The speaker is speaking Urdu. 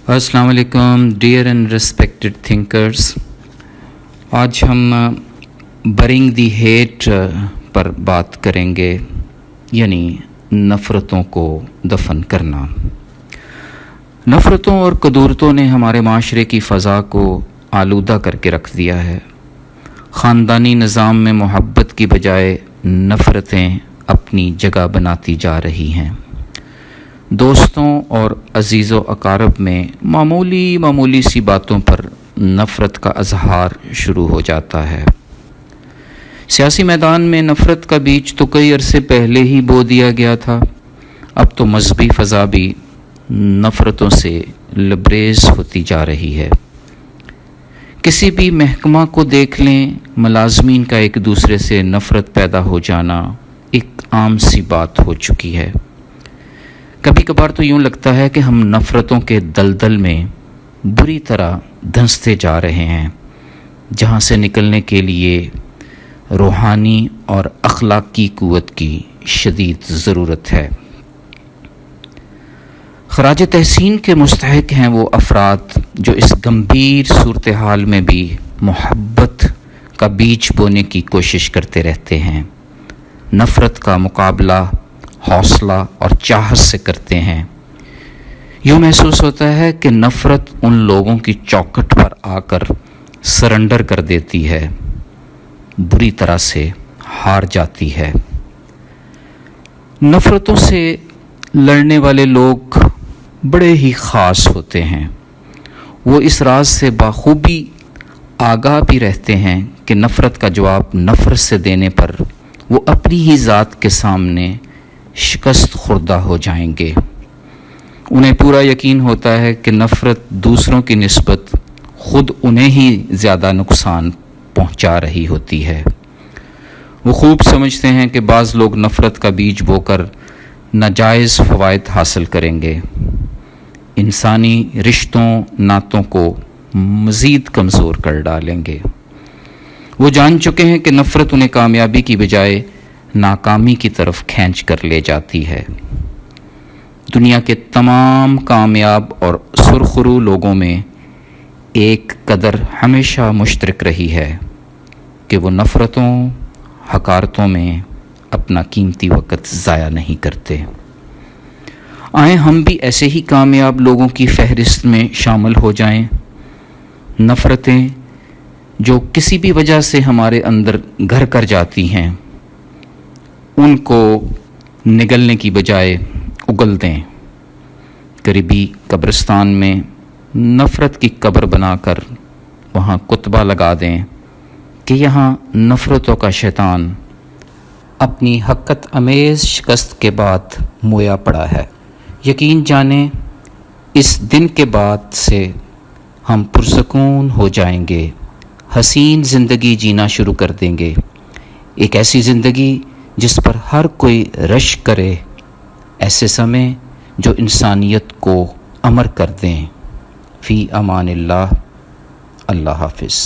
السلام علیکم ڈیئر اینڈ ریسپیکٹڈ تھنکرز. آج ہم برنگ دی ہیٹ پر بات کریں گے، یعنی نفرتوں کو دفن کرنا. نفرتوں اور کدورتوں نے ہمارے معاشرے کی فضا کو آلودہ کر کے رکھ دیا ہے. خاندانی نظام میں محبت کی بجائے نفرتیں اپنی جگہ بناتی جا رہی ہیں. دوستوں اور عزیز و اقارب میں معمولی سی باتوں پر نفرت کا اظہار شروع ہو جاتا ہے. سیاسی میدان میں نفرت کا بیج تو کئی عرصے پہلے ہی بو دیا گیا تھا. اب تو مذہبی فضا بھی نفرتوں سے لبریز ہوتی جا رہی ہے. کسی بھی محکمہ کو دیکھ لیں، ملازمین کا ایک دوسرے سے نفرت پیدا ہو جانا ایک عام سی بات ہو چکی ہے. کبھی کبھار تو یوں لگتا ہے کہ ہم نفرتوں کے دلدل میں بری طرح دھنستے جا رہے ہیں، جہاں سے نکلنے کے لیے روحانی اور اخلاقی قوت کی شدید ضرورت ہے. خراج تحسین کے مستحق ہیں وہ افراد جو اس گمبھیر صورتحال میں بھی محبت کا بیج بونے کی کوشش کرتے رہتے ہیں، نفرت کا مقابلہ حوصلہ اور چاہت سے کرتے ہیں. یوں محسوس ہوتا ہے کہ نفرت ان لوگوں کی چوکھٹ پر آ کر سرنڈر کر دیتی ہے، بری طرح سے ہار جاتی ہے. نفرتوں سے لڑنے والے لوگ بڑے ہی خاص ہوتے ہیں. وہ اس راز سے بخوبی آگاہ بھی رہتے ہیں کہ نفرت کا جواب نفرت سے دینے پر وہ اپنی ہی ذات کے سامنے شکست خوردہ ہو جائیں گے. انہیں پورا یقین ہوتا ہے کہ نفرت دوسروں کی نسبت خود انہیں ہی زیادہ نقصان پہنچا رہی ہوتی ہے. وہ خوب سمجھتے ہیں کہ بعض لوگ نفرت کا بیج بو کر ناجائز فوائد حاصل کریں گے، انسانی رشتوں ناتوں کو مزید کمزور کر ڈالیں گے. وہ جان چکے ہیں کہ نفرت انہیں کامیابی کی بجائے ناکامی کی طرف کھینچ کر لے جاتی ہے. دنیا کے تمام کامیاب اور سرخرو لوگوں میں ایک قدر ہمیشہ مشترک رہی ہے کہ وہ نفرتوں حقارتوں میں اپنا قیمتی وقت ضائع نہیں کرتے. آئیں ہم بھی ایسے ہی کامیاب لوگوں کی فہرست میں شامل ہو جائیں. نفرتیں جو کسی بھی وجہ سے ہمارے اندر گھر کر جاتی ہیں، ان کو نگلنے کی بجائے اگل دیں. قریبی قبرستان میں نفرت کی قبر بنا کر وہاں کتبہ لگا دیں کہ یہاں نفرتوں کا شیطان اپنی حقت امیز شکست کے بعد مویا پڑا ہے. یقین جانیں اس دن کے بعد سے ہم پرسکون ہو جائیں گے، حسین زندگی جینا شروع کر دیں گے. ایک ایسی زندگی جس پر ہر کوئی رشک کرے، ایسے سمے جو انسانیت کو امر کر دیں. فی امان اللہ. اللہ حافظ.